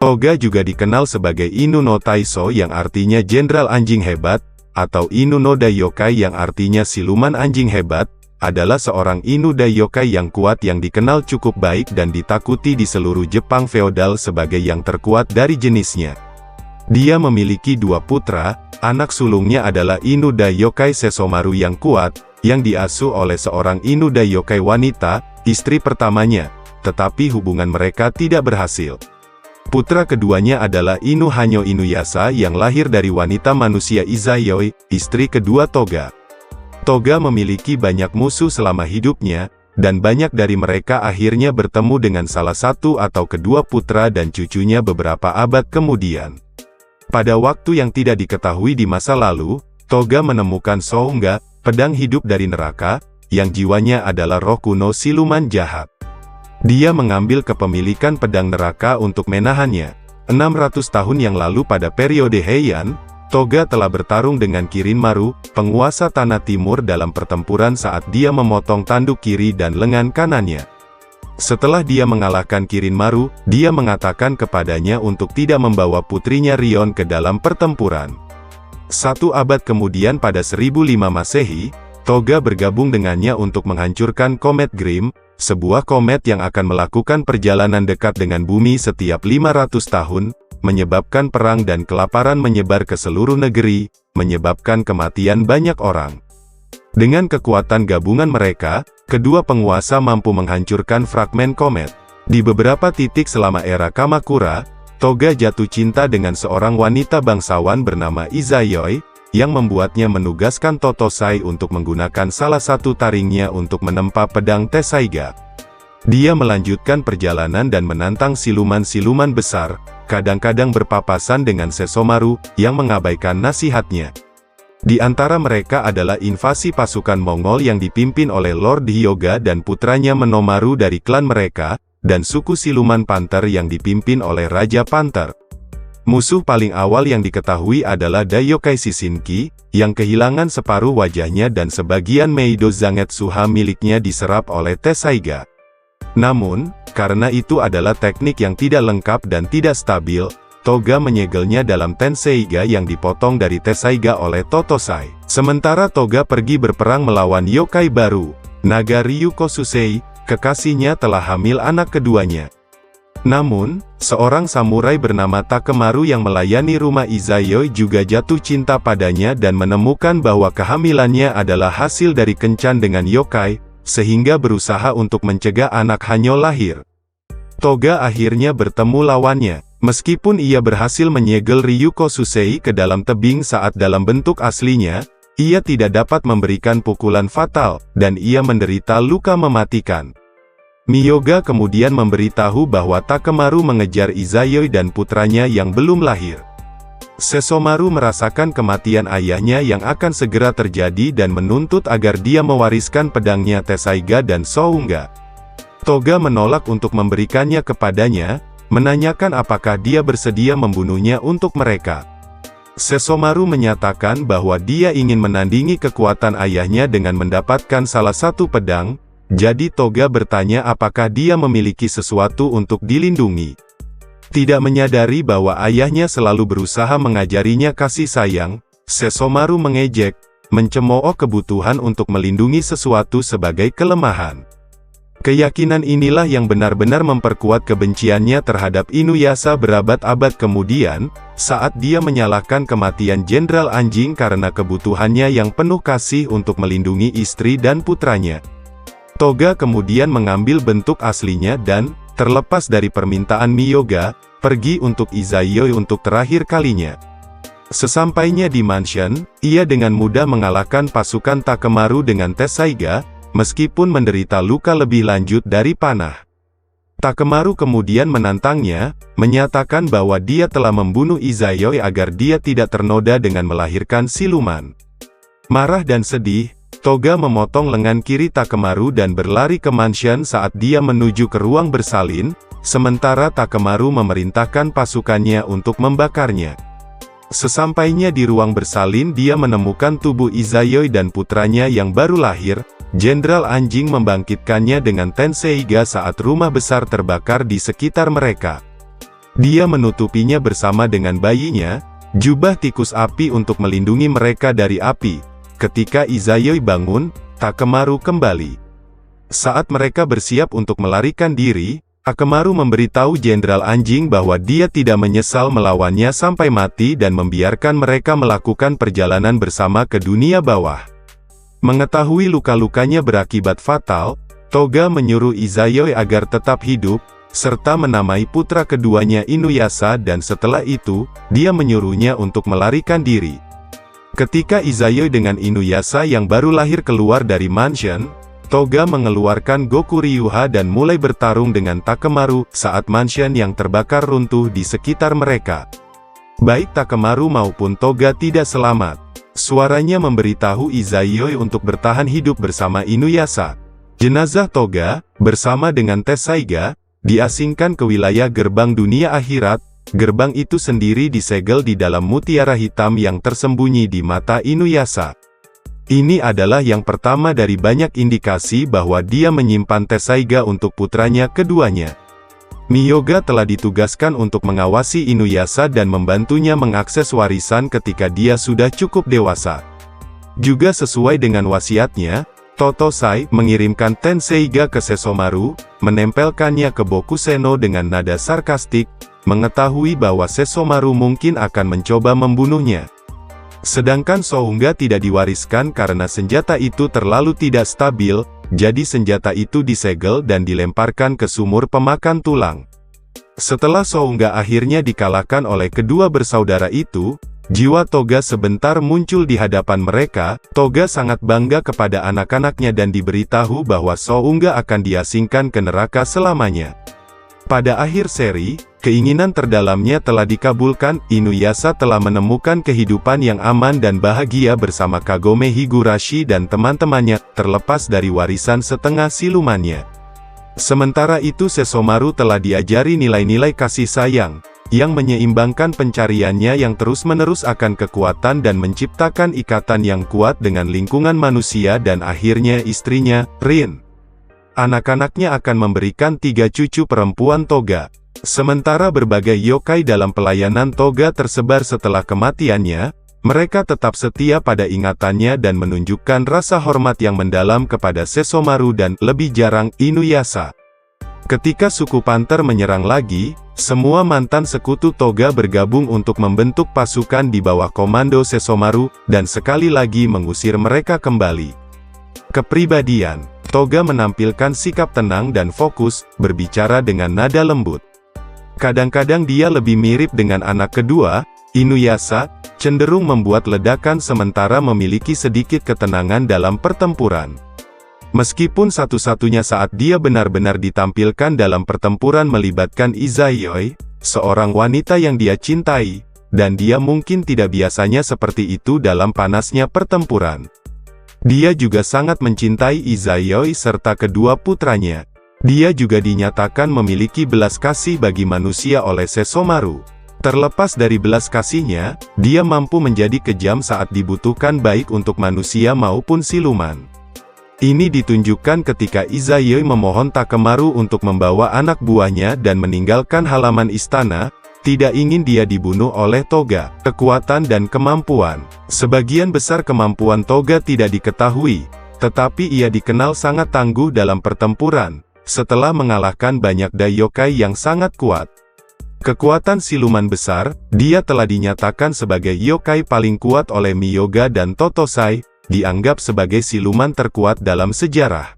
Toga juga dikenal sebagai Inu no Taiso yang artinya Jenderal Anjing Hebat, atau Inu no Daiyokai yang artinya Siluman Anjing Hebat, adalah seorang Inu Daiyokai yang kuat yang dikenal cukup baik dan ditakuti di seluruh Jepang feodal sebagai yang terkuat dari jenisnya. Dia memiliki 2 putra, anak sulungnya adalah Inu Daiyokai Sesomaru yang kuat, yang diasuh oleh seorang Inu Daiyokai wanita, istri pertamanya, tetapi hubungan mereka tidak berhasil. Putra keduanya adalah Inu Hanyo Inuyasha yang lahir dari wanita manusia Izayoi, istri kedua Toga. Toga memiliki banyak musuh selama hidupnya, dan banyak dari mereka akhirnya bertemu dengan salah satu atau kedua putra dan cucunya beberapa abad kemudian. Pada waktu yang tidak diketahui di masa lalu, Toga menemukan Sohunga, pedang hidup dari neraka, yang jiwanya adalah roh kuno siluman jahat. Dia mengambil kepemilikan pedang neraka untuk menahannya. 600 tahun yang lalu pada periode Heian, Toga telah bertarung dengan Kirinmaru, penguasa tanah timur dalam pertempuran saat dia memotong tanduk kiri dan lengan kanannya. Setelah dia mengalahkan Kirinmaru, dia mengatakan kepadanya untuk tidak membawa putrinya Rion ke dalam pertempuran. 1 abad kemudian pada 1005 Masehi, Toga bergabung dengannya untuk menghancurkan komet Grimm, sebuah komet yang akan melakukan perjalanan dekat dengan bumi setiap 500 tahun, menyebabkan perang dan kelaparan menyebar ke seluruh negeri, menyebabkan kematian banyak orang. Dengan kekuatan gabungan mereka, kedua penguasa mampu menghancurkan fragmen komet. Di beberapa titik selama era Kamakura, Toga jatuh cinta dengan seorang wanita bangsawan bernama Izayoi, yang membuatnya menugaskan Totosai untuk menggunakan salah satu taringnya untuk menempa pedang Tessaiga. Dia melanjutkan perjalanan dan menantang siluman-siluman besar, kadang-kadang berpapasan dengan Sesomaru, yang mengabaikan nasihatnya. Di antara mereka adalah invasi pasukan Mongol yang dipimpin oleh Lord Hyuga dan putranya Menomaru dari klan mereka, dan suku siluman Panther yang dipimpin oleh Raja Panther. Musuh paling awal yang diketahui adalah Daiyokai Shishinki, yang kehilangan separuh wajahnya dan sebagian Meido Zangetsuha miliknya diserap oleh Tessaiga. Namun, karena itu adalah teknik yang tidak lengkap dan tidak stabil, Toga menyegelnya dalam Tenseiga yang dipotong dari Tessaiga oleh Totosai. Sementara Toga pergi berperang melawan yokai baru, naga Ryukosusei, kekasihnya telah hamil anak keduanya. Namun, seorang samurai bernama Takemaru yang melayani rumah Izayoi juga jatuh cinta padanya dan menemukan bahwa kehamilannya adalah hasil dari kencan dengan yokai, sehingga berusaha untuk mencegah anak Hanyo lahir. Toga akhirnya bertemu lawannya. Meskipun ia berhasil menyegel Ryukosusei ke dalam tebing saat dalam bentuk aslinya, ia tidak dapat memberikan pukulan fatal, dan ia menderita luka mematikan. Miyoga kemudian memberitahu bahwa Takemaru mengejar Izayoi dan putranya yang belum lahir. Sesomaru merasakan kematian ayahnya yang akan segera terjadi dan menuntut agar dia mewariskan pedangnya Tessaiga dan Sohunga. Toga menolak untuk memberikannya kepadanya, menanyakan apakah dia bersedia membunuhnya untuk mereka. Sesomaru menyatakan bahwa dia ingin menandingi kekuatan ayahnya dengan mendapatkan salah satu pedang, jadi Toga bertanya apakah dia memiliki sesuatu untuk dilindungi. Tidak menyadari bahwa ayahnya selalu berusaha mengajarinya kasih sayang, Sesomaru mengejek, mencemooh kebutuhan untuk melindungi sesuatu sebagai kelemahan. Keyakinan inilah yang benar-benar memperkuat kebenciannya terhadap Inuyasha berabad-abad kemudian, saat dia menyalahkan kematian Jenderal Anjing karena kebutuhannya yang penuh kasih untuk melindungi istri dan putranya. Toga kemudian mengambil bentuk aslinya dan, terlepas dari permintaan Miyoga, pergi untuk Izayoi untuk terakhir kalinya. Sesampainya di mansion, ia dengan mudah mengalahkan pasukan Takemaru dengan Tessaiga, meskipun menderita luka lebih lanjut dari panah. Takemaru kemudian menantangnya, menyatakan bahwa dia telah membunuh Izayoi agar dia tidak ternoda dengan melahirkan siluman. Marah dan sedih, Toga memotong lengan kiri Takemaru dan berlari ke mansion saat dia menuju ke ruang bersalin, sementara Takemaru memerintahkan pasukannya untuk membakarnya. Sesampainya di ruang bersalin dia menemukan tubuh Izayoi dan putranya yang baru lahir. Jenderal Anjing membangkitkannya dengan Tenseiga saat rumah besar terbakar di sekitar mereka. Dia menutupinya bersama dengan bayinya, jubah tikus api untuk melindungi mereka dari api. Ketika Izayoi bangun, Takemaru kembali. Saat mereka bersiap untuk melarikan diri, Takemaru memberitahu Jenderal Anjing bahwa dia tidak menyesal melawannya sampai mati dan membiarkan mereka melakukan perjalanan bersama ke dunia bawah. Mengetahui luka-lukanya berakibat fatal, Toga menyuruh Izayoi agar tetap hidup, serta menamai putra keduanya Inuyasha, dan setelah itu, dia menyuruhnya untuk melarikan diri. Ketika Izayoi dengan Inuyasha yang baru lahir keluar dari mansion, Toga mengeluarkan Goku Ryuha dan mulai bertarung dengan Takemaru saat mansion yang terbakar runtuh di sekitar mereka. Baik Takemaru maupun Toga tidak selamat. Suaranya memberitahu Izayoi untuk bertahan hidup bersama Inuyasha. Jenazah Toga, bersama dengan Tessaiga, diasingkan ke wilayah gerbang dunia akhirat. Gerbang itu sendiri disegel di dalam mutiara hitam yang tersembunyi di mata Inuyasha. Ini adalah yang pertama dari banyak indikasi bahwa dia menyimpan Tessaiga untuk putranya keduanya. Miyoga telah ditugaskan untuk mengawasi Inuyasha dan membantunya mengakses warisan ketika dia sudah cukup dewasa. Juga sesuai dengan wasiatnya, Totosai mengirimkan Tenseiga ke Sesomaru, menempelkannya ke Bokuseno dengan nada sarkastik, mengetahui bahwa Sesomaru mungkin akan mencoba membunuhnya. Sedangkan Sounga tidak diwariskan karena senjata itu terlalu tidak stabil, jadi senjata itu disegel dan dilemparkan ke sumur pemakan tulang. Setelah Sounga akhirnya dikalahkan oleh kedua bersaudara itu, jiwa Toga sebentar muncul di hadapan mereka. Toga sangat bangga kepada anak-anaknya dan diberitahu bahwa Sounga akan diasingkan ke neraka selamanya. Pada akhir seri, keinginan terdalamnya telah dikabulkan. Inuyasha telah menemukan kehidupan yang aman dan bahagia bersama Kagome Higurashi dan teman-temannya, terlepas dari warisan setengah silumannya. Sementara itu Sesomaru telah diajari nilai-nilai kasih sayang, yang menyeimbangkan pencariannya yang terus-menerus akan kekuatan dan menciptakan ikatan yang kuat dengan lingkungan manusia dan akhirnya istrinya, Rin. Anak-anaknya akan memberikan 3 cucu perempuan Toga. Sementara berbagai yokai dalam pelayanan Toga tersebar setelah kematiannya, mereka tetap setia pada ingatannya dan menunjukkan rasa hormat yang mendalam kepada Sesomaru dan, lebih jarang, Inuyasha. Ketika suku Panther menyerang lagi, semua mantan sekutu Toga bergabung untuk membentuk pasukan di bawah komando Sesomaru, dan sekali lagi mengusir mereka kembali. Kepribadian Toga menampilkan sikap tenang dan fokus, berbicara dengan nada lembut. Kadang-kadang dia lebih mirip dengan anak kedua, Inuyasha, cenderung membuat ledakan sementara memiliki sedikit ketenangan dalam pertempuran. Meskipun satu-satunya saat dia benar-benar ditampilkan dalam pertempuran melibatkan Izayoi, seorang wanita yang dia cintai, dan dia mungkin tidak biasanya seperti itu dalam panasnya pertempuran. Dia juga sangat mencintai Izayoi serta kedua putranya. Dia juga dinyatakan memiliki belas kasih bagi manusia oleh Sesomaru. Terlepas dari belas kasihnya, dia mampu menjadi kejam saat dibutuhkan baik untuk manusia maupun siluman. Ini ditunjukkan ketika Izayoi memohon Takemaru untuk membawa anak buahnya dan meninggalkan halaman istana, tidak ingin dia dibunuh oleh Toga. Kekuatan dan kemampuan. Sebagian besar kemampuan Toga tidak diketahui, tetapi ia dikenal sangat tangguh dalam pertempuran, setelah mengalahkan banyak daiokai yang sangat kuat. Kekuatan siluman besar, dia telah dinyatakan sebagai yokai paling kuat oleh Miyoga dan Totosai, dianggap sebagai siluman terkuat dalam sejarah.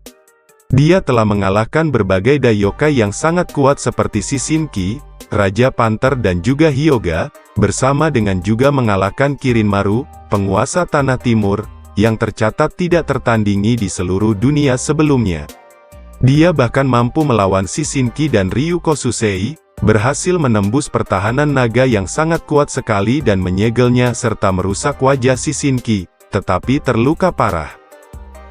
Dia telah mengalahkan berbagai daiokai yang sangat kuat seperti Shishinki, Raja Panther dan juga Hyuga, bersama dengan juga mengalahkan Kirinmaru, penguasa Tanah Timur, yang tercatat tidak tertandingi di seluruh dunia sebelumnya. Dia bahkan mampu melawan Shishinki dan Ryukosusei, berhasil menembus pertahanan naga yang sangat kuat sekali dan menyegelnya serta merusak wajah Shishinki, tetapi terluka parah.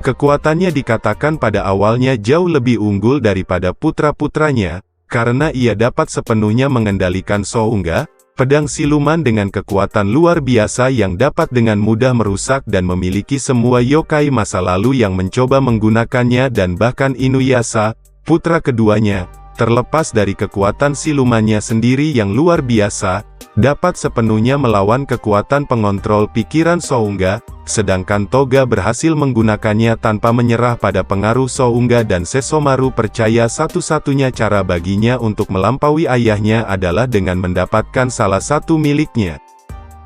Kekuatannya dikatakan pada awalnya jauh lebih unggul daripada putra-putranya, karena ia dapat sepenuhnya mengendalikan Sounga, pedang siluman dengan kekuatan luar biasa yang dapat dengan mudah merusak dan memiliki semua yokai masa lalu yang mencoba menggunakannya dan bahkan Inuyasha, putra keduanya, terlepas dari kekuatan silumannya sendiri yang luar biasa, dapat sepenuhnya melawan kekuatan pengontrol pikiran Sohunga, sedangkan Toga berhasil menggunakannya tanpa menyerah pada pengaruh Sohunga dan Sesshomaru percaya satu-satunya cara baginya untuk melampaui ayahnya adalah dengan mendapatkan salah satu miliknya.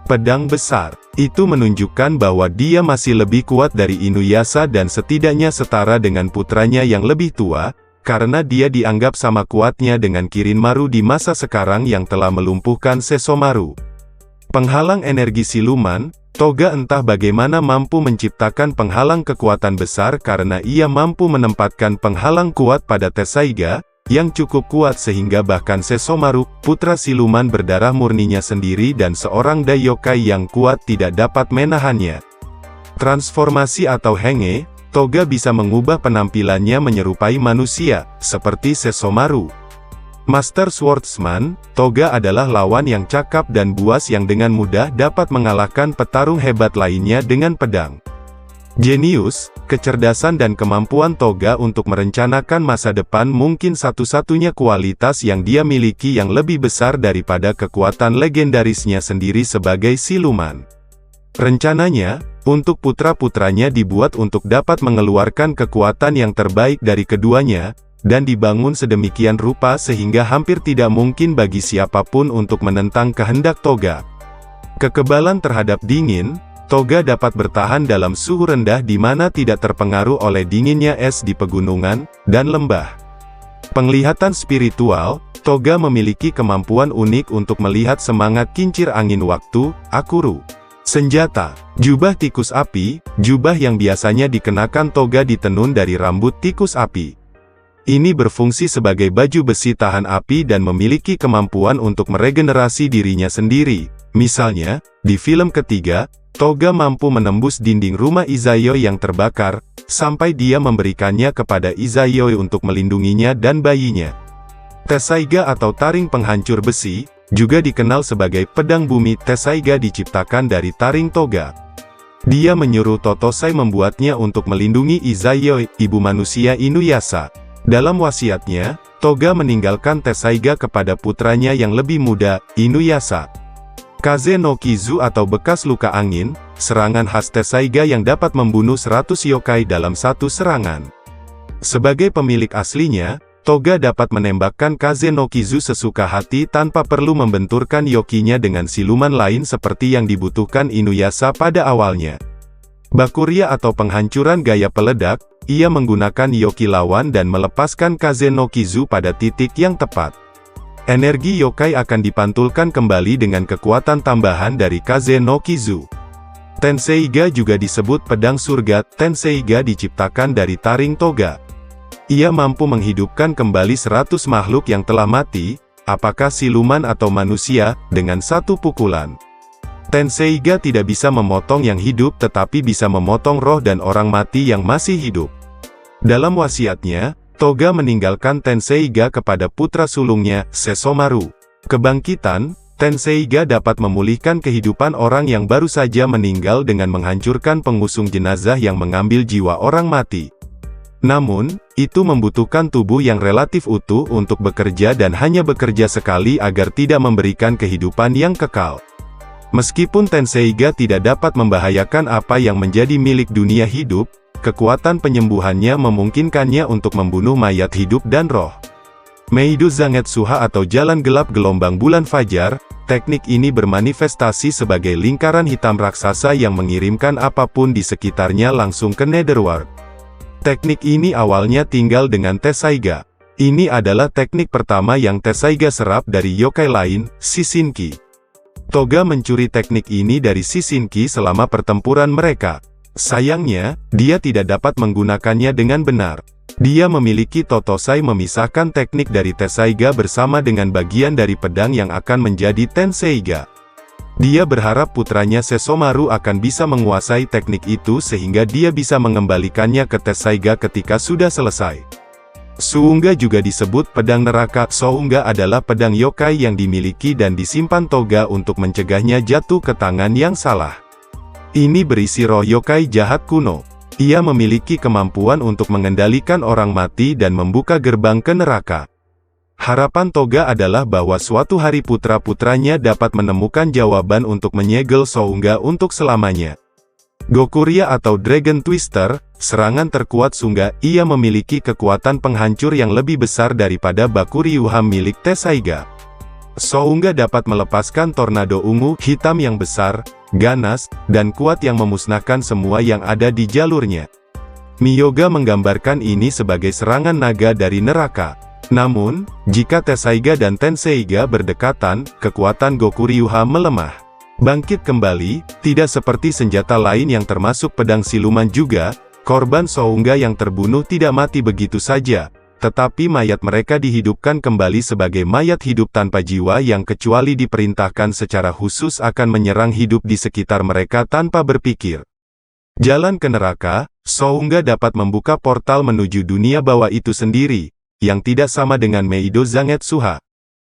Pedang besar. Itu menunjukkan bahwa dia masih lebih kuat dari Inuyasha dan setidaknya setara dengan putranya yang lebih tua, karena dia dianggap sama kuatnya dengan Kirinmaru di masa sekarang yang telah melumpuhkan Sesshomaru. Penghalang energi siluman, Toga entah bagaimana mampu menciptakan penghalang kekuatan besar karena ia mampu menempatkan penghalang kuat pada Tessaiga, yang cukup kuat sehingga bahkan Sesshomaru, putra siluman berdarah murninya sendiri dan seorang Daiokai yang kuat tidak dapat menahannya. Transformasi atau Henge, Toga bisa mengubah penampilannya menyerupai manusia, seperti Sesshomaru. Master Swordsman, Toga adalah lawan yang cakap dan buas yang dengan mudah dapat mengalahkan petarung hebat lainnya dengan pedang. Jenius, kecerdasan dan kemampuan Toga untuk merencanakan masa depan mungkin satu-satunya kualitas yang dia miliki yang lebih besar daripada kekuatan legendarisnya sendiri sebagai siluman. Rencananya, untuk putra-putranya dibuat untuk dapat mengeluarkan kekuatan yang terbaik dari keduanya, dan dibangun sedemikian rupa sehingga hampir tidak mungkin bagi siapapun untuk menentang kehendak Toga. Kekebalan terhadap dingin, Toga dapat bertahan dalam suhu rendah di mana tidak terpengaruh oleh dinginnya es di pegunungan dan lembah. Penglihatan spiritual, Toga memiliki kemampuan unik untuk melihat semangat kincir angin waktu, Akuru. Senjata, jubah tikus api, jubah yang biasanya dikenakan Toga ditenun dari rambut tikus api. Ini berfungsi sebagai baju besi tahan api dan memiliki kemampuan untuk meregenerasi dirinya sendiri. Misalnya, di film ketiga, Toga mampu menembus dinding rumah Izayoi yang terbakar, sampai dia memberikannya kepada Izayoi untuk melindunginya dan bayinya. Tessaiga atau taring penghancur besi, juga dikenal sebagai pedang bumi. Tessaiga diciptakan dari taring Toga. Dia menyuruh Totosai membuatnya untuk melindungi Izayoi, ibu manusia Inuyasha. Dalam wasiatnya, Toga meninggalkan Tessaiga kepada putranya yang lebih muda, Inuyasha. Kaze no Kizu atau bekas luka angin, serangan khas Tessaiga yang dapat membunuh 100 yokai dalam satu serangan. Sebagai pemilik aslinya, Toga dapat menembakkan Kaze no Kizu sesuka hati tanpa perlu membenturkan yokinya dengan siluman lain seperti yang dibutuhkan Inuyasha pada awalnya. Bakuria atau penghancuran gaya peledak, ia menggunakan yoki lawan dan melepaskan Kaze no Kizu pada titik yang tepat. Energi yokai akan dipantulkan kembali dengan kekuatan tambahan dari Kaze no Kizu. Tenseiga juga disebut pedang surga. Tenseiga diciptakan dari taring Toga. Ia mampu menghidupkan kembali 100 makhluk yang telah mati, apakah siluman atau manusia, dengan satu pukulan. Tenseiga tidak bisa memotong yang hidup tetapi bisa memotong roh dan orang mati yang masih hidup. Dalam wasiatnya, Toga meninggalkan Tenseiga kepada putra sulungnya, Sesshomaru. Kebangkitan, Tenseiga dapat memulihkan kehidupan orang yang baru saja meninggal dengan menghancurkan pengusung jenazah yang mengambil jiwa orang mati. Namun, itu membutuhkan tubuh yang relatif utuh untuk bekerja dan hanya bekerja sekali agar tidak memberikan kehidupan yang kekal. Meskipun Tenseiga tidak dapat membahayakan apa yang menjadi milik dunia hidup, kekuatan penyembuhannya memungkinkannya untuk membunuh mayat hidup dan roh. Meido Zangetsuha atau jalan gelap gelombang bulan fajar, teknik ini bermanifestasi sebagai lingkaran hitam raksasa yang mengirimkan apapun di sekitarnya langsung ke Netherworld. Teknik ini awalnya tinggal dengan Tessaiga. Ini adalah teknik pertama yang Tessaiga serap dari yokai lain, Shishinki. Toga mencuri teknik ini dari Shishinki selama pertempuran mereka. Sayangnya, dia tidak dapat menggunakannya dengan benar. Dia memiliki Totosai memisahkan teknik dari Tessaiga bersama dengan bagian dari pedang yang akan menjadi Tenseiga. Dia berharap putranya Sesshomaru akan bisa menguasai teknik itu sehingga dia bisa mengembalikannya ke Tessaiga ketika sudah selesai. Suunga juga disebut pedang neraka. Suunga adalah pedang yokai yang dimiliki dan disimpan Toga untuk mencegahnya jatuh ke tangan yang salah. Ini berisi roh yokai jahat kuno. Ia memiliki kemampuan untuk mengendalikan orang mati dan membuka gerbang ke neraka. Harapan Toga adalah bahwa suatu hari putra-putranya dapat menemukan jawaban untuk menyegel Sounga untuk selamanya. Gokuria atau Dragon Twister, serangan terkuat Sunga, ia memiliki kekuatan penghancur yang lebih besar daripada Bakuryuha milik Tessaiga. Sounga dapat melepaskan tornado ungu hitam yang besar, ganas, dan kuat yang memusnahkan semua yang ada di jalurnya. Miyoga menggambarkan ini sebagai serangan naga dari neraka. Namun, jika Tessaiga dan Tenseiga berdekatan, kekuatan Gokuryuha melemah. Bangkit kembali, tidak seperti senjata lain yang termasuk pedang siluman juga, korban Sounga yang terbunuh tidak mati begitu saja, tetapi mayat mereka dihidupkan kembali sebagai mayat hidup tanpa jiwa yang kecuali diperintahkan secara khusus akan menyerang hidup di sekitar mereka tanpa berpikir. Jalan ke neraka, Sounga dapat membuka portal menuju dunia bawah itu sendiri, yang tidak sama dengan Meido Zangetsuha.